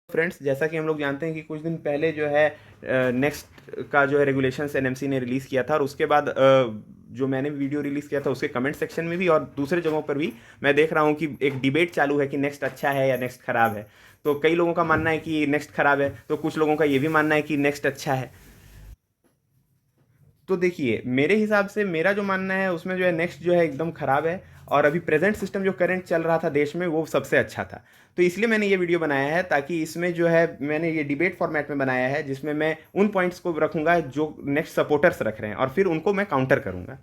Friends, जैसा कि हम लोग जानते हैं कि कुछ दिन पहले जो है नेक्स्ट का जो है रेगुलेशंस एनएमसी ने रिलीज़ किया था, और उसके बाद जो मैंने वीडियो रिलीज़ किया था उसके कमेंट सेक्शन में भी और दूसरे जगहों पर भी मैं देख रहा हूँ कि एक डिबेट चालू है कि नेक्स्ट अच्छा है या नेक्स्ट खराब है। तो कई लोगों का मानना है कि नेक्स्ट खराब है, तो कुछ लोगों का ये भी मानना है कि नेक्स्ट अच्छा है। तो देखिए, मेरे हिसाब से मेरा जो मानना है उसमें जो है नेक्स्ट जो है एकदम ख़राब है, और अभी प्रेजेंट सिस्टम जो करंट चल रहा था देश में वो सबसे अच्छा था। तो इसलिए मैंने ये वीडियो बनाया है, ताकि इसमें जो है मैंने ये डिबेट फॉर्मेट में बनाया है, जिसमें मैं उन पॉइंट्स को रखूंगा जो नेक्स्ट सपोर्टर्स रख रहे हैं, और फिर उनको मैं काउंटर करूंगा।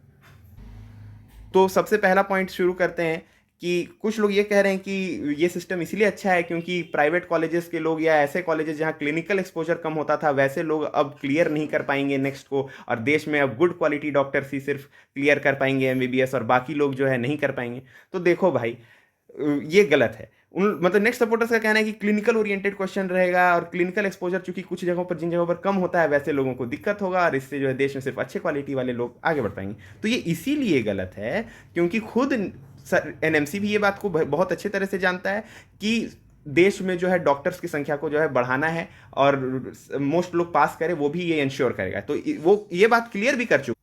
तो सबसे पहला पॉइंट शुरू करते हैं कि कुछ लोग ये कह रहे हैं कि ये सिस्टम इसलिए अच्छा है क्योंकि प्राइवेट कॉलेजेस के लोग या ऐसे कॉलेजेस जहाँ क्लिनिकल एक्सपोजर कम होता था, वैसे लोग अब क्लियर नहीं कर पाएंगे नेक्स्ट को, और देश में अब गुड क्वालिटी डॉक्टर्स ही सिर्फ क्लियर कर पाएंगे एमबीबीएस, और बाकी लोग जो है नहीं कर पाएंगे। तो देखो भाई, ये गलत है। उन मतलब नेक्स्ट सपोर्टर्स का कहना है कि क्लिनिकल ओरिएंटेड क्वेश्चन रहेगा, और क्लिनिकल एक्सपोजर चूंकि कुछ जगहों पर जिन जगहों पर कम होता है वैसे लोगों को दिक्कत होगा, और इससे जो है देश में सिर्फ अच्छे क्वालिटी वाले लोग आगे बढ़ पाएंगे। तो ये इसीलिए गलत है क्योंकि खुद एनएमसी भी ये बात को बहुत अच्छे तरह से जानता है कि देश में जो है डॉक्टर्स की संख्या को जो है बढ़ाना है, और मोस्ट लोग पास करें वो भी ये इंश्योर करेगा। तो वो ये बात क्लियर भी कर चुका।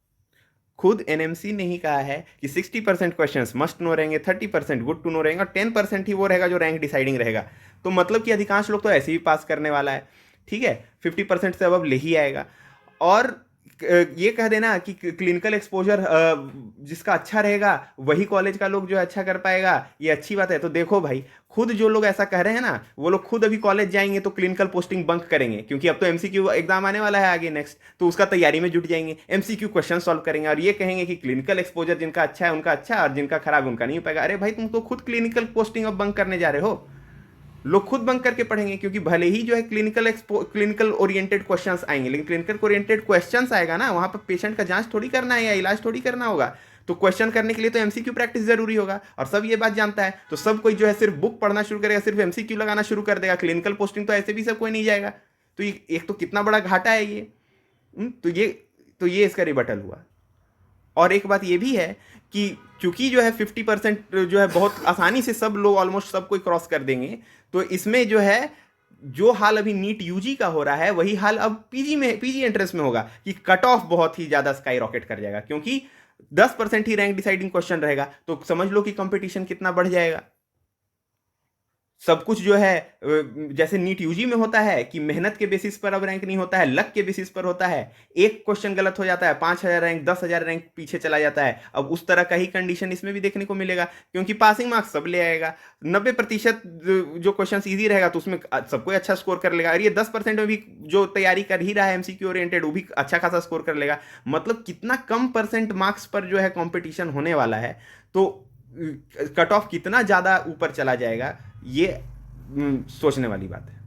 खुद एनएमसी ने ही कहा है कि 60% क्वेश्चन मस्ट नो रहेंगे, 30% गुड टू नो रहेंगे, और 10% ही वो रहेगा जो रैंक डिसाइडिंग रहेगा। तो मतलब कि अधिकांश लोग तो ऐसे ही पास करने वाला है, ठीक है, 50% से अब ले ही आएगा। और ये कह देना कि क्लिनिकल एक्सपोजर जिसका अच्छा रहेगा वही कॉलेज का लोग जो है अच्छा कर पाएगा, ये अच्छी बात है। तो देखो भाई, खुद जो लोग ऐसा कह रहे हैं ना, वो लोग खुद अभी कॉलेज जाएंगे तो क्लिनिकल पोस्टिंग बंक करेंगे, क्योंकि अब तो एमसीक्यू एग्जाम आने वाला है आगे नेक्स्ट, तो उसका तैयारी में जुट जाएंगे, एमसीक्यू क्वेश्चन सॉल्व करेंगे, और ये कहेंगे कि क्लिनिकल एक्सपोजर जिनका अच्छा है उनका अच्छा, और जिनका खराब है उनका नहीं हो पाएगा। अरे भाई, तुम तो खुद क्लिनिकल पोस्टिंग अब बंक करने जा रहे हो। लोग खुद बंक करके पढ़ेंगे, क्योंकि भले ही जो है क्लिनिकल ओरिएंटेड क्वेश्चंस आएंगे, लेकिन क्लिनिकल ओरिएंटेड क्वेश्चंस आएगा ना, वहां पर पेशेंट का जांच थोड़ी करना है या इलाज थोड़ी करना होगा। तो क्वेश्चन करने के लिए तो एमसीक्यू प्रैक्टिस जरूरी होगा, और सब ये बात जानता है। तो सब कोई जो है सिर्फ बुक पढ़ना शुरू करेगा, सिर्फ एमसीक्यू लगाना शुरू कर देगा, क्लिनिकल पोस्टिंग तो ऐसे भी सब कोई नहीं जाएगा। तो ये एक तो कितना बड़ा घाटा है ये। तो ये इसका रिबटल हुआ। और एक बात ये भी है कि क्योंकि जो है 50% जो है बहुत आसानी से सब लोग ऑलमोस्ट सब कोई क्रॉस कर देंगे, तो इसमें जो है जो हाल अभी नीट यूजी का हो रहा है वही हाल अब पीजी एंट्रेंस में होगा, कि कट ऑफ बहुत ही ज्यादा स्काई रॉकेट कर जाएगा, क्योंकि 10% ही रैंक डिसाइडिंग क्वेश्चन रहेगा। तो समझ लो कि कंपटीशन कितना बढ़ जाएगा। सब कुछ जो है जैसे नीट यूजी में होता है कि मेहनत के बेसिस पर अब रैंक नहीं होता है, लक के बेसिस पर होता है। एक क्वेश्चन गलत हो जाता है, 5,000 रैंक 10,000 रैंक पीछे चला जाता है। अब उस तरह का ही कंडीशन इसमें भी देखने को मिलेगा, क्योंकि पासिंग मार्क्स सब ले आएगा। 90% जो क्वेश्चन ईजी रहेगा तो उसमें सबको अच्छा स्कोर कर लेगा, और ये 10% में भी जो तैयारी कर ही रहा है एमसीक्यू ओरिएंटेड वो भी अच्छा खासा स्कोर कर लेगा। मतलब कितना कम परसेंट मार्क्स पर जो है कंपटीशन होने वाला है। तो कट ऑफ कितना ज़्यादा ऊपर चला जाएगा, ये सोचने वाली बात है।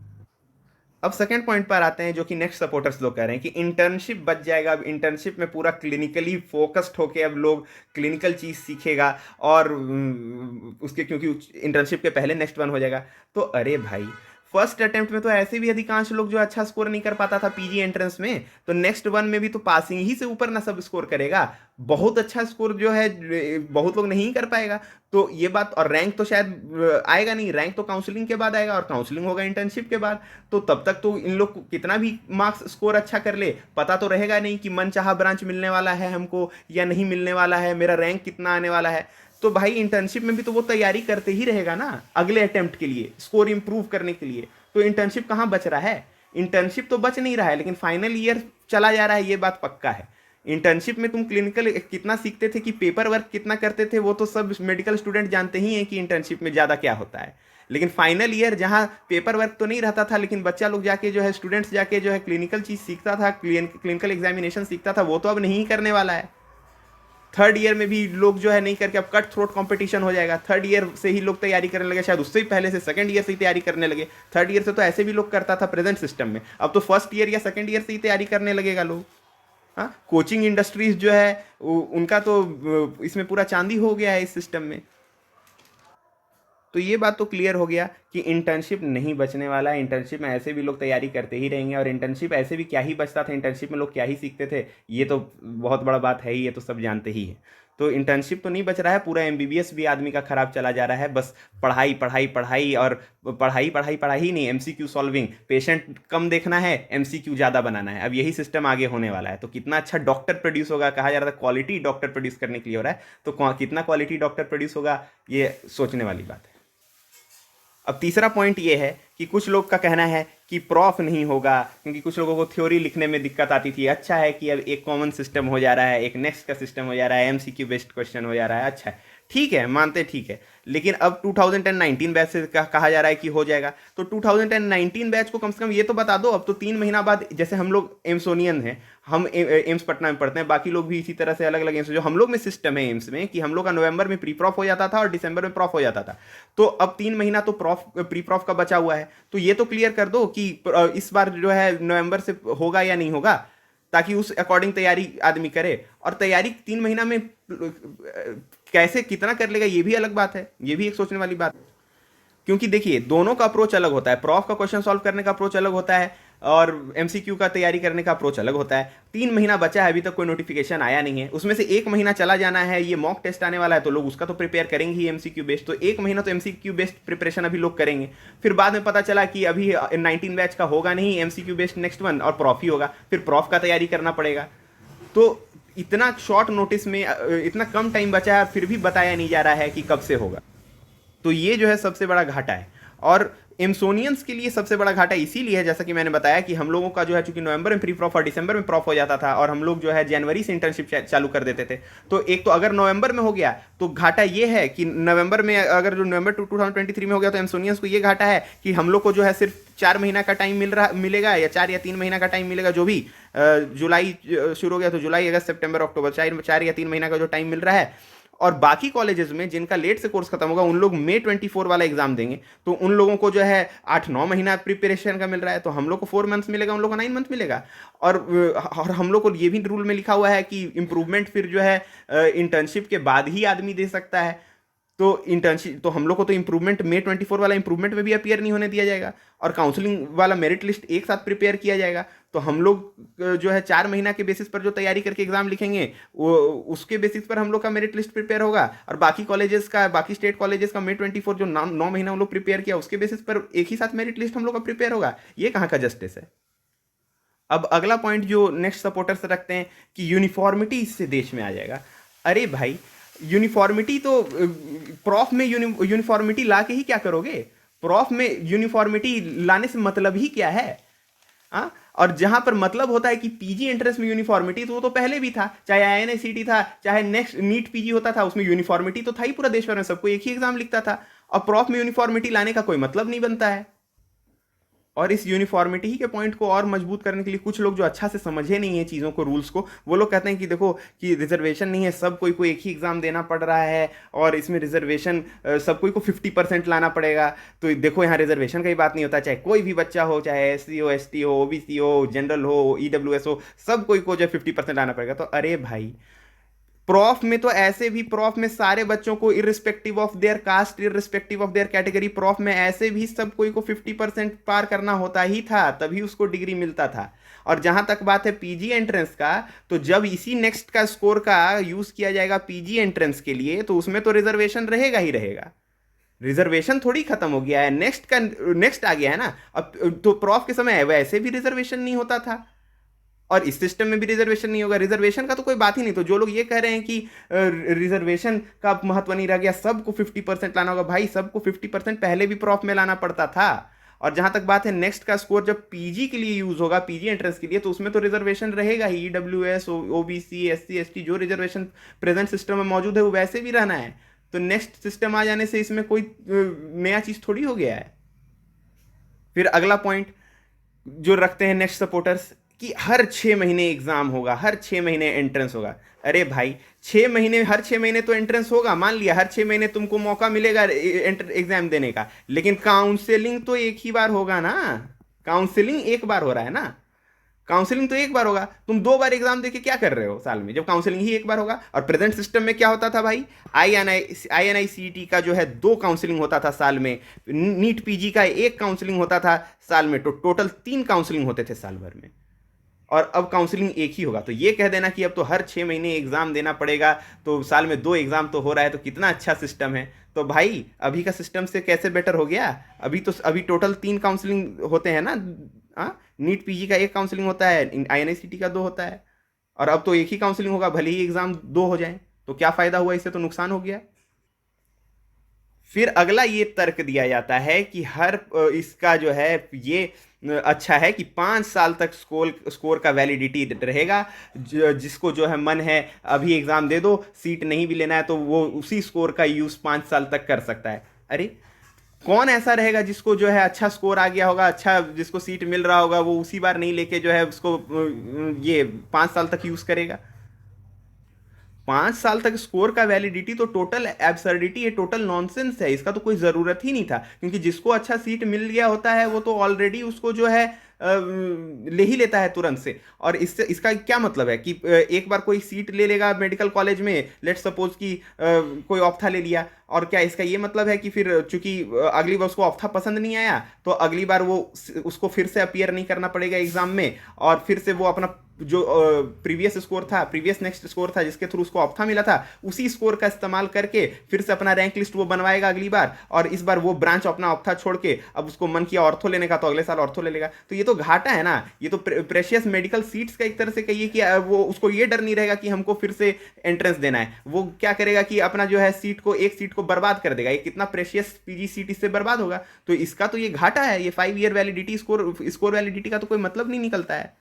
अब सेकंड पॉइंट पर आते हैं, जो कि नेक्स्ट सपोर्टर्स लोग कह रहे हैं कि इंटर्नशिप बच जाएगा। अब इंटर्नशिप में पूरा क्लिनिकली फोकस्ड होके अब लोग क्लिनिकल चीज सीखेगा, और उसके क्योंकि इंटर्नशिप के पहले नेक्स्ट वन हो जाएगा। तो अरे भाई, फर्स्ट अटेम्प्ट में तो ऐसे भी अधिकांश लोग जो अच्छा स्कोर नहीं कर पाता था पीजी एंट्रेंस में, तो नेक्स्ट वन में भी तो पासिंग ही से ऊपर ना सब स्कोर करेगा। बहुत अच्छा स्कोर जो है बहुत लोग नहीं कर पाएगा। तो ये बात, और रैंक तो शायद आएगा नहीं, रैंक तो काउंसलिंग के बाद आएगा, और काउंसलिंग होगा इंटर्नशिप के बाद। तो तब तक तो इन लोग कितना भी मार्क्स स्कोर अच्छा कर ले, पता तो रहेगा नहीं कि मनचाहा ब्रांच मिलने वाला है हमको या नहीं मिलने वाला है, मेरा रैंक कितना आने वाला है। तो भाई इंटर्नशिप में भी तो वो तैयारी करते ही रहेगा ना अगले अटेम्प्ट के लिए, स्कोर इंप्रूव करने के लिए। तो इंटर्नशिप कहाँ बच रहा है? इंटर्नशिप तो बच नहीं रहा है, लेकिन फाइनल ईयर चला जा रहा है, ये बात पक्का है। इंटर्नशिप में तुम क्लिनिकल कितना सीखते थे कि पेपर वर्क कितना करते थे, वो तो सब मेडिकल स्टूडेंट जानते ही हैं कि इंटर्नशिप में ज़्यादा क्या होता है। लेकिन फाइनल ईयर जहाँ पेपर वर्क तो नहीं रहता था, लेकिन बच्चा लोग जाके जो है, स्टूडेंट्स जाके जो है क्लिनिकल चीज़ सीखता था, क्लिनिकल एग्जामिनेशन सीखता था, वो तो अब नहीं करने वाला है। थर्ड ईयर में भी लोग जो है नहीं करके अब कट थ्रोट कंपटीशन हो जाएगा। थर्ड ईयर से ही लोग तैयारी करने लगे, शायद उससे ही पहले से सेकंड ईयर से ही तैयारी करने लगे। थर्ड ईयर से तो ऐसे भी लोग करता था प्रेजेंट सिस्टम में, अब तो फर्स्ट ईयर या सेकंड ईयर से ही तैयारी करने लगेगा लोग। हाँ, कोचिंग इंडस्ट्रीज जो है उनका तो इसमें पूरा चांदी हो गया है इस सिस्टम में। तो ये बात तो क्लियर हो गया कि इंटर्नशिप नहीं बचने वाला है। इंटर्नशिप में ऐसे भी लोग तैयारी करते ही रहेंगे, और इंटर्नशिप ऐसे भी क्या ही बचता था, इंटर्नशिप में लोग क्या ही सीखते थे, ये तो बहुत बड़ा बात है ही, ये तो सब जानते ही है। तो इंटर्नशिप तो नहीं बच रहा है, पूरा एमबीबीएस भी आदमी का खराब चला जा रहा है। बस पढ़ाई पढ़ाई पढ़ाई और पढ़ाई पढ़ाई पढ़ाई नहीं, एमसीक्यू सॉल्विंग, पेशेंट कम देखना है, एमसीक्यू ज़्यादा बनाना है। अब यही सिस्टम आगे होने वाला है। तो कितना अच्छा डॉक्टर प्रोड्यूस होगा, कहा जा रहा था क्वालिटी डॉक्टर प्रोड्यूस करने के लिए हो रहा है, तो कितना क्वालिटी डॉक्टर प्रोड्यूस होगा, ये सोचने वाली बात है। अब तीसरा पॉइंट ये है कि कुछ लोग का कहना है कि प्रॉफ नहीं होगा, क्योंकि कुछ लोगों को थ्योरी लिखने में दिक्कत आती थी। अच्छा है कि अब एक कॉमन सिस्टम हो जा रहा है, एक नेक्स्ट का सिस्टम हो जा रहा है, एमसीक्यू बेस्ड क्वेश्चन हो जा रहा है। अच्छा है, ठीक है, मानते ठीक है। लेकिन अब 2019 बैच से कहा जा रहा है कि हो जाएगा, तो 2019 बैच को कम से कम ये तो बता दो। अब तो 3 महीना बाद, जैसे हम लोग एम्सोनियन हैं, हम एम्स पटना में पढ़ते हैं, बाकी लोग भी इसी तरह से अलग अलग एम्स, जो हम लोग में सिस्टम है एम्स में कि हम लोग का नवंबर में प्री प्रॉफ हो जाता था और दिसंबर में प्रॉफ हो जाता था। तो अब 3 महीना तो प्री प्रॉफ का बचा हुआ है, तो ये तो क्लियर कर दो कि इस बार जो है नवंबर से होगा या नहीं होगा, ताकि उस अकॉर्डिंग तैयारी आदमी करे। और तैयारी 3 महीना में कैसे कितना कर लेगा, ये भी अलग बात है, ये भी एक सोचने वाली बात है। क्योंकि देखिए, दोनों का अप्रोच अलग होता है। प्रॉफ का क्वेश्चन सॉल्व करने का अप्रोच अलग होता है और एमसीक्यू का तैयारी करने का अप्रोच अलग होता है। 3 महीना बचा है, अभी तक कोई नोटिफिकेशन आया नहीं है। उसमें से 1 महीना चला जाना है, ये मॉक टेस्ट आने वाला है, तो लोग उसका तो प्रिपेयर करेंगे ही एमसीक्यू बेस्ड। तो 1 महीना तो एमसीक्यू बेस्ड प्रिपरेशन अभी लोग करेंगे। फिर बाद में पता चला कि अभी 19 बैच का होगा नहीं, एमसीक्यू बेस्ड नेक्स्ट वन और प्रॉफ ही होगा, फिर प्रॉफ का तैयारी करना पड़ेगा। तो इतना शॉर्ट नोटिस में इतना कम टाइम बचा है, फिर भी बताया नहीं जा रहा है कि कब से होगा। तो ये जो है सबसे बड़ा घाटा है। और एम्सोनियंस के लिए सबसे बड़ा घाटा इसीलिए है, जैसा कि मैंने बताया, कि हम लोगों का जो है चूंकि नवंबर में प्री प्रॉफ और दिसंबर में प्रॉफ हो जाता था, और हम लोग जो है जनवरी से इंटर्नशिप चालू कर देते थे। तो एक तो अगर नवंबर में हो गया तो घाटा ये है कि नवंबर में, अगर जो नवंबर 2023 में हो गया, तो एम्सोनियंस को ये घाटा है कि हम लोग को जो है सिर्फ 4 महीना का टाइम मिलेगा, या 4 या 3 महीना का टाइम मिलेगा, जो भी जुलाई शुरू हो गया तो जुलाई अगस्त सितंबर अक्टूबर, 4 या 3 महीना का जो टाइम मिल रहा है। और बाकी कॉलेजेस में जिनका लेट से कोर्स खत्म होगा, उन लोग मई 24 वाला एग्जाम देंगे, तो उन लोगों को जो है 8-9 महीना प्रिपरेशन का मिल रहा है, तो हम लोग को 4 मंथ्स मिलेगा, उन लोग को 9 मंथ मिलेगा। और हम लोग को ये भी रूल में लिखा हुआ है कि इंप्रूवमेंट फिर जो है इंटर्नशिप के बाद ही आदमी दे सकता है। तो इंटर्नशिप तो हम लोग को तो इंप्रूवमेंट मई 24 वाला इंप्रूवमेंट में भी अपीयर नहीं होने दिया जाएगा, और काउंसलिंग वाला मेरिट लिस्ट एक साथ प्रिपेयर किया जाएगा। तो हम लोग जो है 4 महीना के बेसिस पर जो तैयारी करके एग्जाम लिखेंगे, वो उसके बेसिस पर हम लोग का मेरिट लिस्ट प्रिपेयर होगा। और बाकी कॉलेजेस का, बाकी स्टेट कॉलेजेस का मई 24 जो 9 महीना हम लोग प्रिपेयर किया, उसके बेसिस पर एक ही साथ मेरिट लिस्ट हम लोग का प्रिपेयर होगा। ये कहाँ का जस्टिस है। अब अगला पॉइंट जो नेक्स्ट सपोर्टर्स रखते हैं कि यूनिफॉर्मिटी इससे देश में आ जाएगा। अरे भाई, यूनिफॉर्मिटी तो प्रॉफ में यूनिफॉर्मिटी ला के ही क्या करोगे? प्रॉफ में यूनिफॉर्मिटी लाने से मतलब ही क्या है? हाँ, और जहां पर मतलब होता है कि पीजी एंट्रेंस में यूनिफॉर्मिटी, तो वो तो पहले भी था, चाहे आईएनआईसीटी था, चाहे नेक्स्ट नीट पीजी होता था, उसमें यूनिफॉर्मिटी तो था ही पूरा देश भर में, सबको एक ही एग्जाम लिखता था। और प्रॉफ में यूनिफॉर्मिटी लाने का कोई मतलब नहीं बनता है। और इस यूनिफॉर्मिटी ही के पॉइंट को और मजबूत करने के लिए कुछ लोग जो अच्छा से समझे नहीं है चीज़ों को, रूल्स को, वो लोग कहते हैं कि देखो कि रिजर्वेशन नहीं है, सब कोई को एक ही एग्ज़ाम देना पड़ रहा है, और इसमें रिजर्वेशन सब कोई को 50% लाना पड़ेगा। तो देखो, यहाँ रिजर्वेशन का ही बात नहीं होता, चाहे कोई भी बच्चा हो, चाहे एससी हो, एसटी हो, ओबीसी हो, जनरल हो, ईडब्ल्यूएस हो, सब कोई को जो 50% लाना पड़ेगा। तो अरे भाई, प्रॉफ में तो ऐसे भी, प्रॉफ में सारे बच्चों को irrespective of their caste, irrespective of their category, prof में ऐसे भी सब कोई को 50% पार करना होता ही था, तभी उसको डिग्री मिलता था। और जहां तक बात है पीजी एंट्रेंस का, तो जब इसी नेक्स्ट का स्कोर का यूज किया जाएगा पीजी एंट्रेंस के लिए, तो उसमें तो रिजर्वेशन रहेगा ही रहेगा। रिजर्वेशन थोड़ी खत्म हो गया है, नेक्स्ट आ गया है ना। अब तो प्रॉफ के समय वैसे भी रिजर्वेशन नहीं होता था, और इस सिस्टम में भी रिजर्वेशन नहीं होगा। रिजर्वेशन का तो कोई बात ही नहीं। तो जो लोग ये कह रहे हैं कि रिजर्वेशन का महत्व नहीं रह गया, सबको 50% लाना होगा, भाई सबको 50% पहले भी प्रॉफ में लाना पड़ता था। और जहां तक बात है नेक्स्ट का स्कोर जब पीजी के लिए यूज होगा, पीजी एंट्रेंस के लिए, तो उसमें तो रिजर्वेशन रहेगा ही। ईडब्ल्यूएस, ओबीसी, एससी, एसटी, जो रिजर्वेशन प्रेजेंट सिस्टम में मौजूद है वो वैसे भी रहना है। तो नेक्स्ट सिस्टम आ जाने से इसमें कोई नया चीज थोड़ी हो गया है। फिर अगला पॉइंट जो रखते हैं नेक्स्ट सपोर्टर्स, कि हर 6 महीने एग्जाम होगा, हर 6 महीने एंट्रेंस होगा। अरे भाई, 6 महीने, हर 6 महीने तो एंट्रेंस होगा, मान लिया हर 6 महीने तुमको मौका मिलेगा एग्जाम देने का, लेकिन काउंसलिंग तो एक ही बार होगा ना। काउंसलिंग एक बार हो रहा है ना, काउंसलिंग तो एक बार होगा। तुम 2 बार एग्जाम देके क्या कर रहे हो साल में, जब काउंसलिंग ही एक बार होगा। और प्रेजेंट सिस्टम में क्या होता था भाई, आईएनआईसीटी का जो है 2 काउंसलिंग होता था साल में, नीट पीजी का 1 काउंसलिंग होता था साल में, तो टोटल 3 काउंसलिंग होते थे साल भर में। और अब काउंसलिंग एक ही होगा। तो ये कह देना कि अब तो हर 6 महीने एग्ज़ाम देना पड़ेगा, तो साल में 2 एग्ज़ाम तो हो रहा है, तो कितना अच्छा सिस्टम है। तो भाई अभी का सिस्टम से कैसे बेटर हो गया? अभी टोटल 3 काउंसलिंग होते हैं ना। हाँ, नीट पीजी का एक काउंसलिंग होता है, आईएनआईसीटी का 2 होता है, और अब तो एक ही काउंसलिंग होगा, भले ही एग्ज़ाम 2 हो जाएं। तो क्या फ़ायदा हुआ? इससे तो नुकसान हो गया। फिर अगला ये तर्क दिया जाता है कि इसका जो है ये अच्छा है कि 5 साल तक स्कोर का वैलिडिटी रहेगा। जिसको जो है मन है अभी एग्जाम दे दो, सीट नहीं भी लेना है तो वो उसी स्कोर का यूज 5 साल तक कर सकता है। अरे कौन ऐसा रहेगा जिसको जो है अच्छा स्कोर आ गया होगा, अच्छा जिसको सीट मिल रहा होगा, वो उसी बार नहीं लेके जो है उसको ये 5 साल तक यूज करेगा? 5 साल तक स्कोर का वैलिडिटी तो टोटल एब्सर्डिटी है, टोटल नॉनसेंस है। इसका तो कोई ज़रूरत ही नहीं था, क्योंकि जिसको अच्छा सीट मिल गया होता है वो तो ऑलरेडी उसको जो है ले ही लेता है तुरंत से। और इससे इसका क्या मतलब है कि एक बार कोई सीट ले लेगा मेडिकल कॉलेज में, लेट सपोज कि कोई ऑप्था ले लिया, और क्या इसका ये मतलब है कि फिर चूंकि अगली बार उसको ऑप्था पसंद नहीं आया तो अगली बार वो उसको फिर से अपीयर नहीं करना पड़ेगा एग्जाम में, और फिर से वो अपना जो प्रीवियस स्कोर था, प्रीवियस नेक्स्ट स्कोर था जिसके थ्रू उसको ऑप्था मिला था, उसी स्कोर का इस्तेमाल करके फिर से अपना रैंक लिस्ट वो बनवाएगा अगली बार, और इस बार वो ब्रांच अपना ऑप्था छोड़ के अब उसको मन किया ऑर्थो लेने का तो अगले साल ऑर्थो ले लेगा। तो ये तो घाटा है ना। ये तो प्रेशियस मेडिकल सीट्स का एक तरह से कहिए कि वो उसको ये डर नहीं रहेगा कि हमको फिर से एंट्रेंस देना है। वो क्या करेगा कि अपना जो है एक सीट को बर्बाद कर देगा। ये कितना प्रेशियस पीजी सीट इससे बर्बाद होगा। तो इसका तो ये घाटा है। ये 5 ईयर वैलिडिटी स्कोर वैलिडिटी का तो कोई मतलब नहीं निकलता है।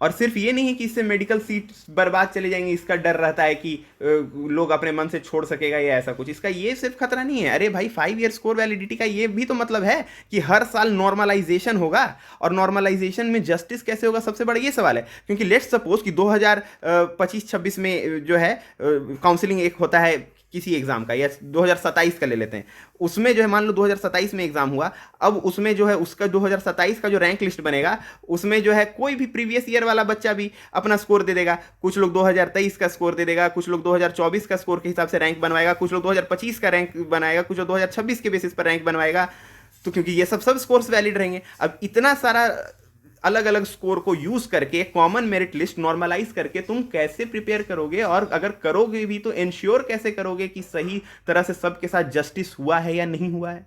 और सिर्फ ये नहीं है कि इससे मेडिकल सीट बर्बाद चले जाएंगे, इसका डर रहता है कि लोग अपने मन से छोड़ सकेगा या ऐसा कुछ। इसका ये सिर्फ खतरा नहीं है। अरे भाई 5 ईयर स्कोर वैलिडिटी का ये भी तो मतलब है कि हर साल नॉर्मलाइजेशन होगा। और नॉर्मलाइजेशन में जस्टिस कैसे होगा, सबसे बड़ा ये सवाल है। क्योंकि लेट्स सपोज कि 2025-26 में जो है काउंसलिंग एक होता है किसी एग्जाम का, या 2027 का ले लेते हैं। उसमें जो है मान लो 2027 में एग्जाम हुआ, अब उसमें जो है उसका 2027 का जो रैंक लिस्ट बनेगा उसमें जो है कोई भी प्रीवियस ईयर वाला बच्चा भी अपना स्कोर दे देगा। कुछ लोग 2023 का स्कोर दे देगा, कुछ लोग 2024 का स्कोर के हिसाब से रैंक बनवाएगा, कुछ लोग 2025 का रैंक बनाएगा, कुछ लोग 2026 के बेसिस पर रैंक बनवाएगा। तो क्योंकि ये सब स्कोर्स वैलिड रहेंगे। अब इतना सारा अलग अलग स्कोर को यूज करके कॉमन मेरिट लिस्ट नॉर्मलाइज करके तुम कैसे प्रिपेयर करोगे, और अगर करोगे भी तो इंश्योर कैसे करोगे कि सही तरह से सबके साथ जस्टिस हुआ है या नहीं हुआ है?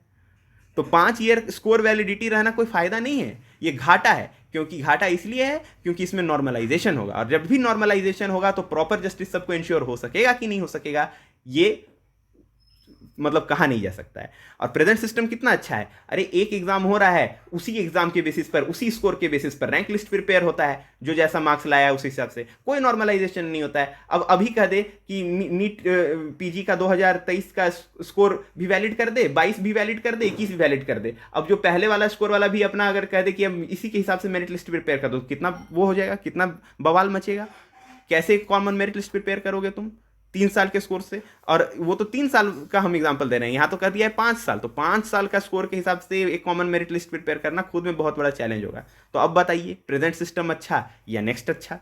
तो 5 ईयर स्कोर वैलिडिटी रहना कोई फायदा नहीं है, ये घाटा है। क्योंकि घाटा इसलिए है क्योंकि इसमें नॉर्मलाइजेशन होगा, और जब भी नॉर्मलाइजेशन होगा तो प्रॉपर जस्टिस सबको इंश्योर हो सकेगा कि नहीं हो सकेगा, ये मतलब कहा नहीं जा सकता है। और प्रेजेंट सिस्टम कितना अच्छा है। अरे एक एग्जाम हो रहा है, उसी एग्जाम के बेसिस पर, उसी स्कोर के बेसिस पर रैंक लिस्ट प्रिपेयर होता है, जो जैसा मार्क्स लाया है उस हिसाब से, कोई नॉर्मलाइजेशन नहीं होता है। अब अभी कह दे कि नीट पीजी का 2023 का स्कोर भी वैलिड कर दे, 22 भी वैलिड कर दे, 21 भी वैलिड कर दे। अब जो पहले वाला स्कोर वाला भी अपना अगर कह दे कि अब इसी के हिसाब से मेरिट लिस्ट प्रिपेयर कर दो, कितना वो हो जाएगा, कितना बवाल मचेगा। कैसे कॉमन मेरिट लिस्ट प्रिपेयर करोगे तुम 3 साल के स्कोर से? और वो तो 3 साल का हम एग्जांपल दे रहे हैं, यहां तो कर दिया है 5 साल। तो 5 साल का स्कोर के हिसाब से एक कॉमन मेरिट लिस्ट प्रिपेयर करना खुद में बहुत बड़ा चैलेंज होगा। तो अब बताइए प्रेजेंट सिस्टम अच्छा या नेक्स्ट अच्छा?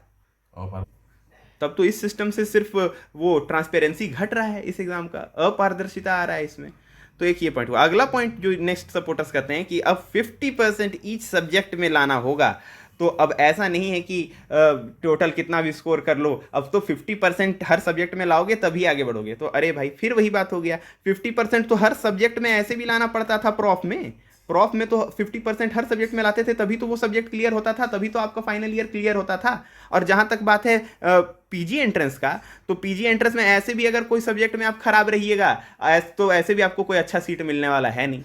तब तो इस सिस्टम से सिर्फ वो ट्रांसपेरेंसी घट रहा है, इस एग्जाम का अपारदर्शिता आ रहा है इसमें। तो एक ये पॉइंट हुआ। अगला पॉइंट जो नेक्स्ट सपोर्टर्स कहते हैं कि अब 50% ईच सब्जेक्ट में लाना होगा। तो अब ऐसा नहीं है कि टोटल कितना भी स्कोर कर लो, अब तो 50% हर सब्जेक्ट में लाओगे तभी आगे बढ़ोगे। तो अरे भाई फिर वही बात हो गया, 50% तो हर सब्जेक्ट में ऐसे भी लाना पड़ता था। प्रॉफ में तो 50% हर सब्जेक्ट में लाते थे, तभी तो वो सब्जेक्ट क्लियर होता था, तभी तो आपका फाइनल ईयर क्लियर होता था। और जहां तक बात है पीजी एंट्रेंस का, तो पीजी एंट्रेंस में ऐसे भी अगर कोई सब्जेक्ट में आप खराब रहिएगा तो ऐसे भी आपको कोई अच्छा सीट मिलने वाला है नहीं।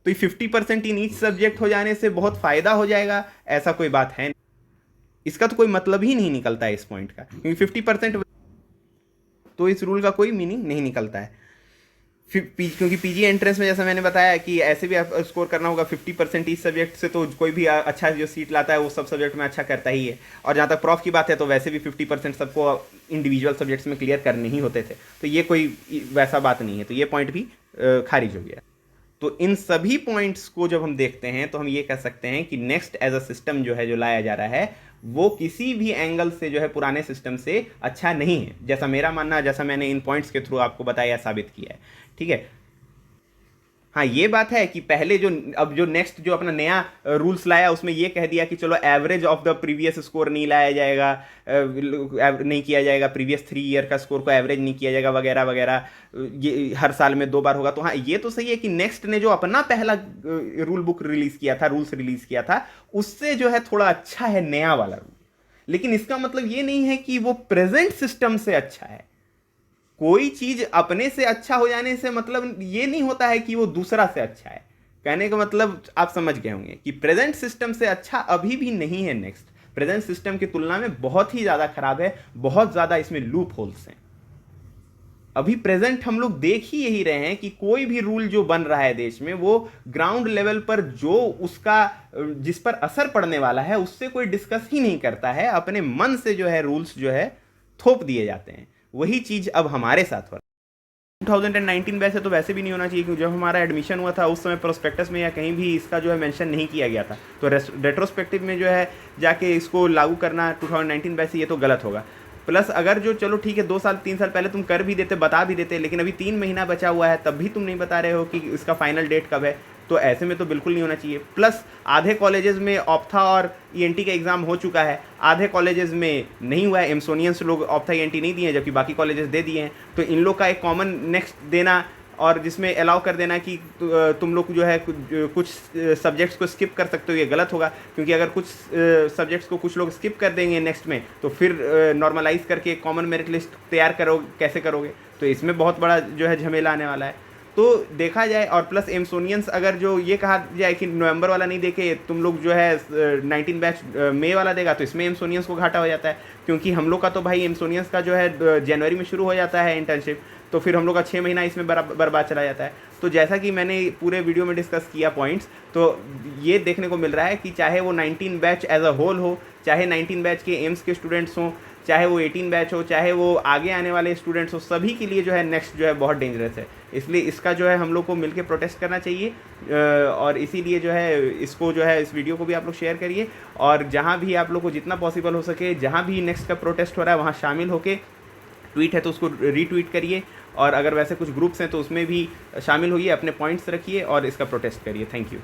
तो 50% इन ईच सब्जेक्ट हो जाने से बहुत फायदा हो जाएगा, ऐसा कोई बात है नहीं। इसका तो कोई मतलब ही नहीं निकलता है इस पॉइंट का, क्योंकि 50% तो इस रूल का कोई मीनिंग नहीं निकलता है। क्योंकि पीजी एंट्रेंस में जैसा मैंने बताया कि ऐसे भी आप स्कोर करना होगा 50% इस सब्जेक्ट से, तो कोई भी अच्छा जो सीट लाता है वो सब सब्जेक्ट में अच्छा करता ही है। और जहाँ तक प्रॉफ की बात है तो वैसे भी 50% सबको इंडिविजुअल सब्जेक्ट्स में क्लियर करने ही होते थे। तो ये कोई वैसा बात नहीं है। तो ये पॉइंट भी खारिज हो गया। तो इन सभी पॉइंट्स को जब हम देखते हैं तो हम ये कह सकते हैं कि नेक्स्ट एज अ सिस्टम जो है जो लाया जा रहा है वो किसी भी एंगल से जो है पुराने सिस्टम से अच्छा नहीं है, जैसा मेरा मानना है, जैसा मैंने इन पॉइंट्स के थ्रू आपको बताया साबित किया है। ठीक है। हाँ, ये बात है कि पहले जो अब जो नेक्स्ट जो अपना नया रूल्स लाया उसमें ये कह दिया कि चलो average of the previous score नहीं लाया जाएगा, नहीं किया जाएगा, प्रीवियस 3 ईयर का स्कोर को एवरेज नहीं किया जाएगा वगैरह वगैरह, ये हर साल में 2 बार होगा। तो हाँ, ये तो सही है कि नेक्स्ट ने जो अपना पहला रूल बुक रिलीज किया था, रूल्स रिलीज किया था, उससे जो है थोड़ा अच्छा है नया वाला रूल। लेकिन इसका मतलब ये नहीं है कि वो प्रेजेंट सिस्टम से अच्छा है। कोई चीज अपने से अच्छा हो जाने से मतलब ये नहीं होता है कि वो दूसरा से अच्छा है। कहने का मतलब आप समझ गए होंगे कि प्रेजेंट सिस्टम से अच्छा अभी भी नहीं है नेक्स्ट। प्रेजेंट सिस्टम की तुलना में बहुत ही ज्यादा खराब है, बहुत ज्यादा इसमें लूप होल्स हैं। अभी प्रेजेंट हम लोग देख ही यही रहे हैं कि कोई भी रूल जो बन रहा है देश में, वो ग्राउंड लेवल पर जो उसका जिस पर असर पड़ने वाला है उससे कोई डिस्कस ही नहीं करता है। अपने मन से जो है रूल्स जो है थोप दिए जाते हैं। वही चीज अब हमारे साथ हो रहा है। 2019 वैसे तो वैसे भी नहीं होना चाहिए, क्योंकि जब हमारा एडमिशन हुआ था उस समय प्रोस्पेक्टस में या कहीं भी इसका जो है मेंशन नहीं किया गया था। तो रेट्रोस्पेक्टिव में जो है जाके इसको लागू करना 2019 वैसे ये तो गलत होगा। प्लस अगर जो चलो ठीक है 2 साल 3 साल पहले तुम कर भी देते, बता भी देते, लेकिन अभी 3 महीना बचा हुआ है तब भी तुम नहीं बता रहे हो कि इसका फाइनल डेट कब है, तो ऐसे में तो बिल्कुल नहीं होना चाहिए। प्लस आधे कॉलेजेस में ऑप्था और ईएनटी का एग्जाम हो चुका है, आधे कॉलेजेस में नहीं हुआ है। एमसोनियंस लोग ऑप्था ईएनटी नहीं दिए हैं जबकि बाकी कॉलेजेस दे दिए हैं। तो इन लोग का एक कॉमन नेक्स्ट देना और जिसमें अलाउ कर देना कि तुम लोग जो है कुछ सब्जेक्ट्स को स्किप कर सकते हो, ये गलत होगा। क्योंकि अगर कुछ सब्जेक्ट्स को कुछ लोग स्किप कर देंगे नेक्स्ट में, तो फिर नॉर्मलाइज करके कॉमन मेरिट लिस्ट तैयार कैसे करोगे? तो इसमें बहुत बड़ा जो है झमेला आने वाला है। तो देखा जाए, और प्लस एमसोनियंस अगर जो ये कहा जाए कि नवंबर वाला नहीं देके तुम लोग जो है 19 बैच मई वाला देगा, तो इसमें एमसोनियंस को घाटा हो जाता है। क्योंकि हम लोग का तो भाई एमसोनियंस का जो है जनवरी में शुरू हो जाता है इंटर्नशिप, तो फिर हम लोग का 6 महीना इसमें बर्बाद चला जाता है। तो जैसा कि मैंने पूरे वीडियो में डिस्कस किया पॉइंट्स, तो ये देखने को मिल रहा है कि चाहे वो 19 बैच एज अ होल हो, चाहे 19 बैच के एम्स के स्टूडेंट्स हों, चाहे वो 18 बैच हो, चाहे वो आगे आने वाले स्टूडेंट्स हो, सभी के लिए जो है नेक्स्ट जो है बहुत डेंजरस है। इसलिए इसका जो है हम लोग को मिलकर प्रोटेस्ट करना चाहिए। और इसीलिए जो है इसको जो है इस वीडियो को भी आप लोग शेयर करिए, और जहाँ भी आप लोग को जितना पॉसिबल हो सके, जहाँ भी नेक्स्ट का प्रोटेस्ट हो रहा है वहाँ शामिल होके, ट्वीट है तो उसको रीट्वीट करिए, और अगर वैसे कुछ ग्रुप्स हैं तो उसमें भी शामिल होइए, अपने पॉइंट्स रखिए और इसका प्रोटेस्ट करिए। Thank you.